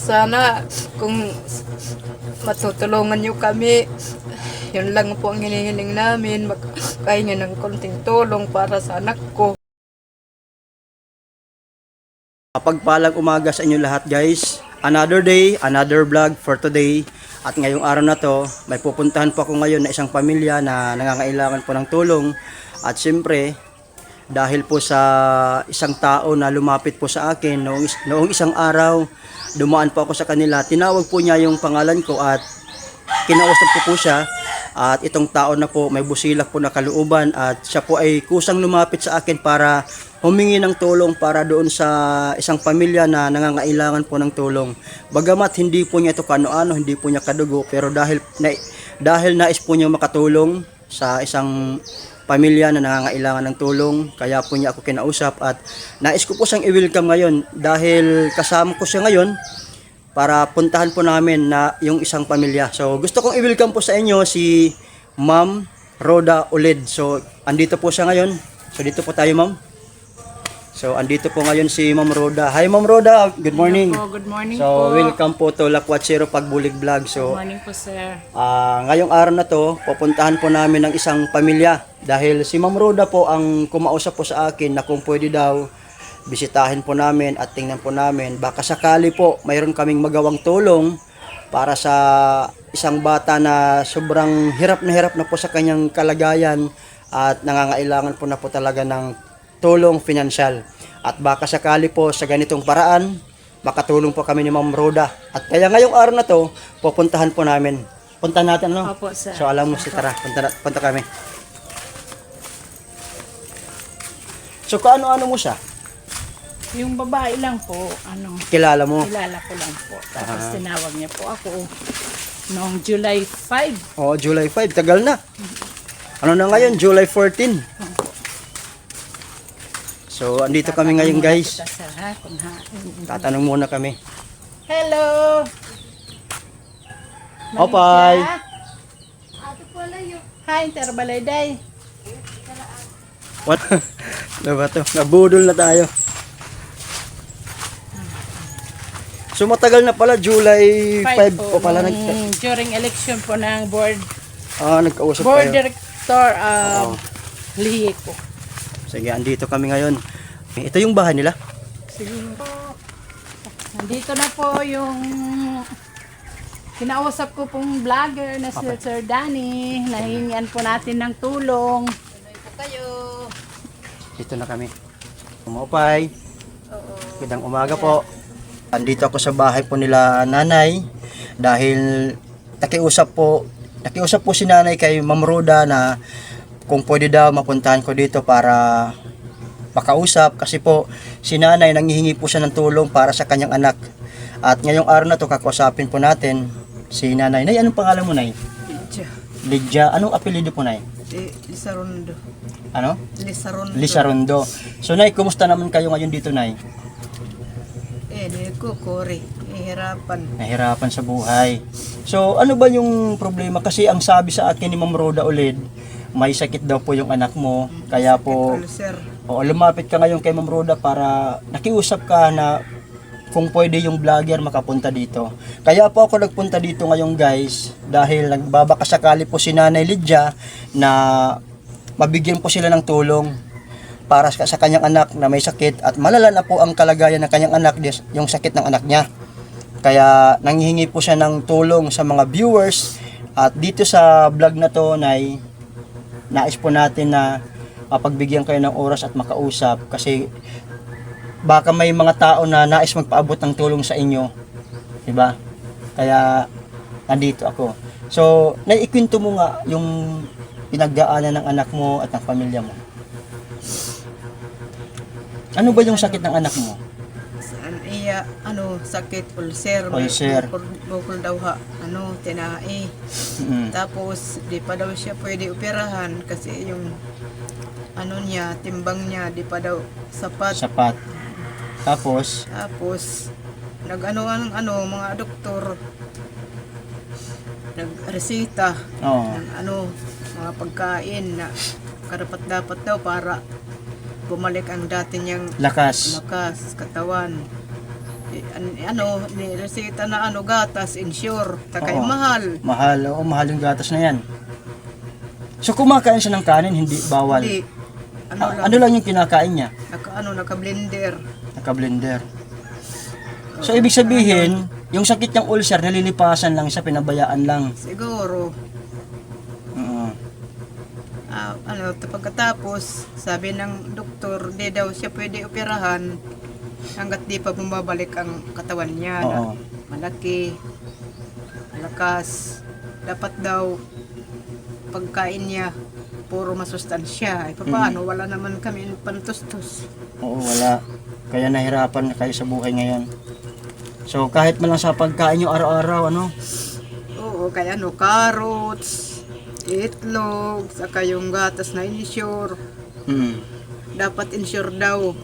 Sana kung matutulungan niyo kami, yun lang po ang hinihiling namin, makahingi ng konting tulong para sa anak ko. Pagpalang umaga sa inyo lahat guys. Another day, another vlog for today. At ngayong araw na to, may pupuntahan po ako ngayon na isang pamilya na nangangailangan po ng tulong. At siyempre, dahil po sa isang tao na lumapit po sa akin noong isang araw, dumaan po ako sa kanila. Tinawag po niya yung pangalan ko at kinausap ko po siya. At itong tao na po may busilak po na kalooban at siya po ay kusang lumapit sa akin para humingi ng tulong para doon sa isang pamilya na nangangailangan po ng tulong. Bagamat hindi po niya ito kano-ano, hindi po niya kadugo, pero dahil nais po niya makatulong sa isang pamilya na nangangailangan ng tulong, kaya po niya ako kinausap at nais ko po siyang i-welcome ngayon dahil kasama ko siya ngayon para puntahan po namin na yung isang pamilya. So gusto kong i-welcome po sa inyo si Ma'am Rhoda Uled. So andito po siya ngayon. So dito po tayo, Ma'am. So andito po ngayon si Ma'am Rhoda. Hi Ma'am Rhoda, good morning. Po, good morning So po. welcome po to Lakwatsero Pagbulig Vlog. So Good morning po, sir. ngayong araw na to, pupuntahan po namin ng isang pamilya dahil si Ma'am Rhoda po ang kumausap po sa akin na kung pwede daw bisitahin po namin at tingnan po namin. Baka sakali po mayroon kaming magawang tulong para sa isang bata na sobrang hirap na po sa kanyang kalagayan at nangangailangan po na po talaga ng tulong pinansyal. At baka sakali po sa ganitong paraan, makatulong po kami ni Ma'am Rhoda. At kaya ngayong araw na to, pupuntahan po namin. Punta natin, ano? Opo, sir. So alam mo si tara, punta kami. So kaano-ano mo siya? Yung babae lang po, Kilala mo? kilala ko lang po. Tapos tinawag niya po ako noong July 5. Oh, July 5, tagal na. Ano na ngayon? July 14. So, andito kami ngayon, guys. Tatanong muna kami. Hello! Opay! Hi, Terbalayday. What? Ano ba to? Nabudol na tayo. So, matagal na pala. July 5 po pala. During election po ng board Nagkausap board kayo. director Oo. Lihi ko. Sige, andito kami ngayon. Ito yung bahay nila. Sige po. Nandito na po yung kinausap ko pong vlogger na si Sir Danny. Nahingian po natin ng tulong. Tuloy po kayo. Dito na kami. Umupay. Magandang umaga po. Andito ako sa bahay po nila nanay dahil nakiusap po si nanay kay Ma'am Rhoda na kung pwede daw mapuntahan ko dito para makausap kasi po si nanay nanghihingi po siya ng tulong para sa kanyang anak. At ngayong araw na to kakausapin po natin si nanay. Nay, anong pangalan mo, nay? Lydia. Anong apelyido po, nay? Lisarondo. Ano? Lisarondo. Lisarondo. So nay, kumusta naman kayo ngayon dito, nay? Hindi ko kori. Hihirapan. Nahirapan sa buhay. So, ano ba yung problema? Kasi ang sabi sa akin ni Ma'am Rhoda Uled, may sakit daw po yung anak mo. Kaya po, Sir. lumapit ka ngayon kay Ma'am Rhoda para nakiusap ka na kung pwede yung vlogger makapunta dito. Kaya po ako nagpunta dito ngayon, guys, dahil nagbabakasakali po si Nanay Lydia na mabigyan po sila ng tulong para sa kanyang anak na may sakit at malala na po ang kalagayan ng kanyang anak, yung sakit ng anak niya. Kaya nanghihingi po siya ng tulong sa mga viewers at dito sa vlog na to, nay, nais po natin na mapagbigyan kayo ng oras at makausap kasi baka may mga tao na nais magpaabot ng tulong sa inyo, diba? Kaya nandito ako. So, naikwento mo nga yung pinagdaanan ng anak mo at ng pamilya mo. Ano ba yung sakit ng anak mo? Iya, sakit, ulcer. Ulcer. Bukol daw ha, tinai. Tapos, di pa daw siya pwede operahan kasi yung, timbang niya, di pa daw sapat. Sapat. Tapos, mga doktor, nagresita oh, ng mga pagkain na karapat dapat daw para bumalik ang dati niyang lakas. katawan. Ni reseta na gatas, insure, takay Oo. mahal. Mahal, oo, mahal yung gatas na yan. So kumakain siya ng kanin, hindi bawal. Hindi, Ano lang yung kinakain niya? naka-blender. Naka-blender. So ibig sabihin, yung sakit ng ulcer, nalilipasan lang siya, pinabayaan lang. Siguro, Oo. pagkatapos, sabi ng doktor, di daw siya pwede operahan hanggat di pa bumabalik ang katawan niya na Oo. malaki, malakas. Dapat daw pagkain niya puro masustansya. Paano? Wala naman kami pantustos. Oo, wala. Kaya nahirapan na kayo sa buhay ngayon. So kahit man lang sa pagkain nyo araw-araw, Oo, kaya carrots, itlog, saka yung gatas na insure. Dapat insure daw.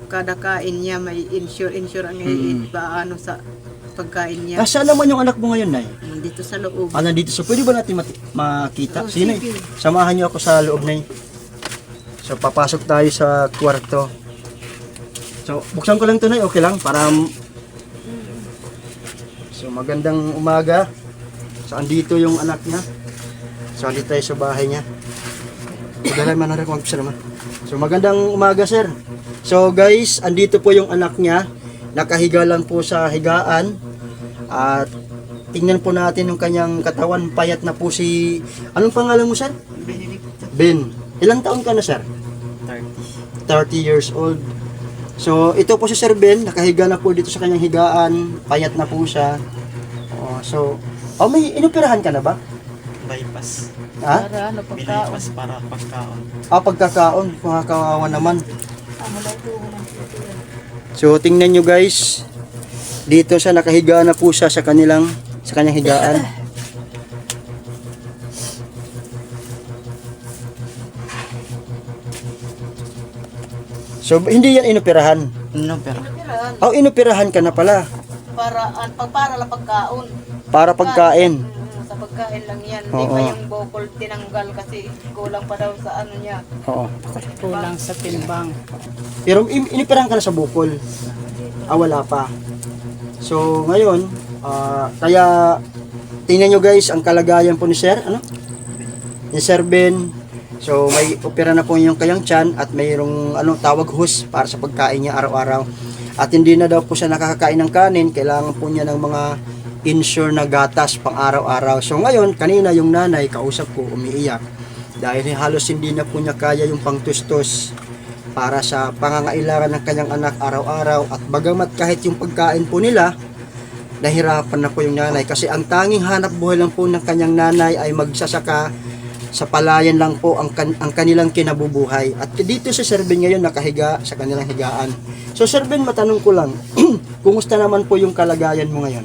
Kada kain niya may insure ang paano sa pagkain niya. Nasaan naman yung anak mo ngayon, Nay? Dito sa loob. Nandito. So pwede ba natin makita? Oo, Sige, sige. samahan niyo ako sa loob, Nay. So papasok tayo sa kwarto. So buksan ko lang to, Nay. Okay lang? Para... So magandang umaga. So andito yung anak niya. So andito tayo sa bahay niya. So dahil man rin kung magpisa naman. So magandang umaga, sir. So guys, andito po yung anak niya. Nakahiga lang po sa higaan. At tingnan po natin yung kanyang katawan. Payat na po si... Anong pangalan mo, sir? Ben. Ilang taon ka na, sir? 30 years old. So ito po si Sir Ben. Nakahiga na po dito sa kanyang higaan. Payat na po siya. May inoperahan ka na ba? Bypass. Ha? Para Bypass para pagkaon. Pagkakaon. Mga kawawa naman. So tingnan nyo guys, dito siya nakahiga na po siya sa kanyang higaan. So hindi yan inoperahan. Ano pero? Inoperahan ka na pala. para lang pagkaon. Para pagkain. Sa pagkain lang yan. Hindi Oo. pa yung bukol tinanggal kasi kulang pa daw sa niya. Oo. Kulang sa timbang. Pero inoperahan ka na sa bukol. Wala pa. So ngayon, kaya tingnan nyo guys ang kalagayan po ni Sir, ni Sir Ben. So may opera na po yung kayang tiyan at mayroong tawag hus para sa pagkain niya araw-araw. At hindi na daw po siya nakakakain ng kanin, kailangan po niya ng mga insure na gatas pang araw-araw. So ngayon, kanina yung nanay, kausap ko, umiiyak. Dahil halos hindi na po niya kaya yung pangtustos para sa pangangailangan ng kanyang anak araw-araw. At bagamat kahit yung pagkain po nila, nahirapan na po yung nanay. Kasi ang tanging hanap buhay lang po ng kanyang nanay ay magsasaka sa palayan lang po ang kanilang kinabubuhay. At dito si Sir Ben ngayon nakahiga sa kanilang higaan. So Sir Ben, matanong ko lang, kumusta naman po yung kalagayan mo ngayon?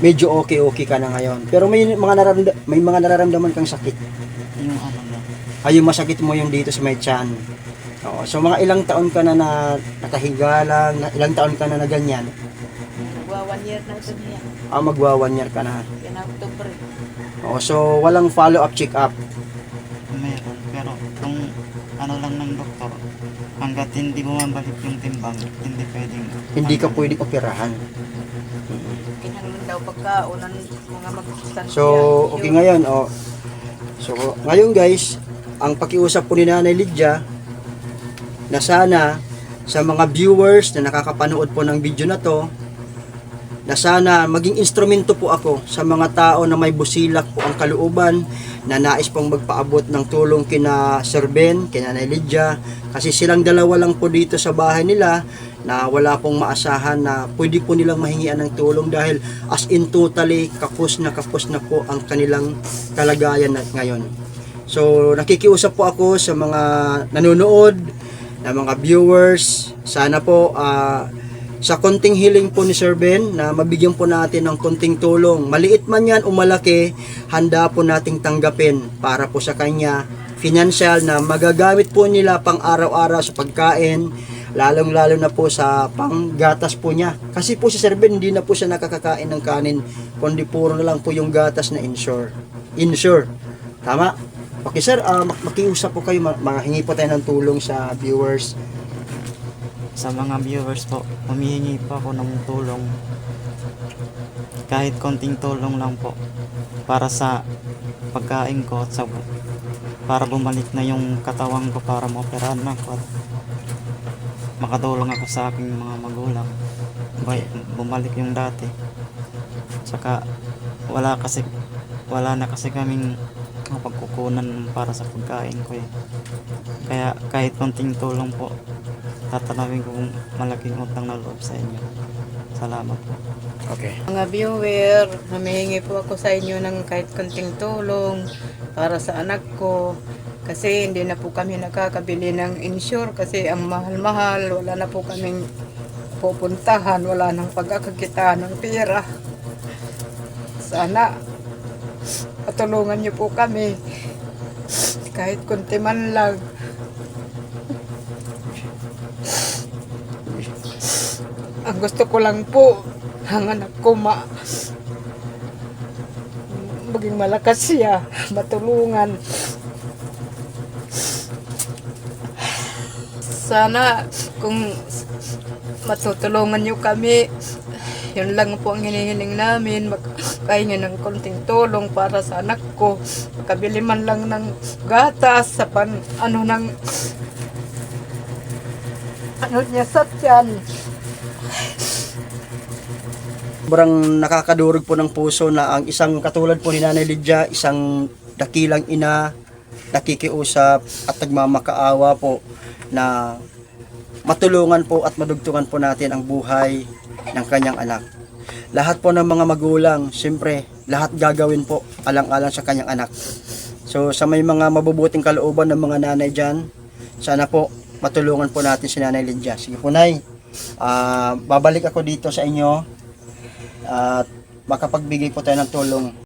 Medyo okay ka na ngayon. Pero may mga nararamdaman kang sakit. Yung ano lang. Yung masakit mo yung dito sa may tiyan. Oo. So mga ilang taon ka na nakahiga lang, ilang taon ka na ganyan? Magwa 1 year na ito niya. Magwa 1 year ka na. Yan ang October. So walang follow-up check-up. Meron. Pero kung ano lang ng doktor, hanggat hindi bumabalik yung timbang, hindi pwedeng... Hindi ka pwedeng operahan. Kailangan daw pagkaon ng mga magsustansya. So, okay ngayon, So, ngayon guys, ang pakiusap po ni Nanay Lydia na sana sa mga viewers na nakakapanood po ng video na to, na sana maging instrumento po ako sa mga tao na may busilak po ang kalooban na nais pong magpaabot ng tulong kina Sir Ben, kina Nanay Lydia, kasi silang dalawa lang po dito sa bahay nila na wala pong maasahan na pwede po nilang mahingian ng tulong dahil as in totally kapos na po ang kanilang kalagayan ngayon. So nakikiusap po ako sa mga nanonood, na mga viewers, sana po sa konting hiling po ni Sir Ben na mabigyan po natin ng konting tulong. Maliit man yan o malaki, handa po nating tanggapin para po sa kanya financial na magagamit po nila pang araw-araw sa pagkain, lalong-lalo na po sa panggatas po niya. Kasi po si Sir Ben hindi na po siya nakakakain ng kanin, kundi puro na lang po yung gatas na insure. Tama? Okay sir, makiusap po kayo, hingi po tayo ng tulong sa viewers. sa mga viewers po, humihingi po ako ng tulong. Kahit konting tulong lang po para sa pagkain ko at para bumalik na yung katawan ko para maoperahan ako at makatulong ako sa aking mga magulang. Bumalik yung dati. Saka wala na kasi kaming pagkukunan para sa pagkain ko eh. Kaya kahit konting tulong po, tatanawin ko kung malaking utang na loob sa inyo. Salamat po. Okay. Mga viewer, humihingi po ako sa inyo ng kahit konting tulong para sa anak ko. Kasi hindi na po kami nakakabili ng insure kasi ang mahal-mahal. Wala na po kaming pupuntahan. Wala nang pagkakakita ng pera. Sana patulungan niyo po kami. Kahit konti man lang. Ang gusto ko lang po, ang anak ko maging malakas siya, matulungan. Sana kung matutulungan niyo kami, yun lang po ang hinihiling namin, magkahingi ng konting tulong para sa anak ko, makabili man lang ng gatas sa niya sa tiyan. Sobrang nakakadurog po ng puso na ang isang katulad po ni Nanay Lydia, isang dakilang ina, nakikiusap at nagmamakaawa po na matulungan po at madugtungan po natin ang buhay ng kanyang anak. Lahat po ng mga magulang, siyempre, lahat gagawin po alang-alang sa kanyang anak. So sa may mga mabubuting kalooban ng mga nanay dyan, sana po matulungan po natin si Nanay Lydia. Sige po, Nay, babalik ako dito sa inyo at makapagbigay po tayo ng tulong.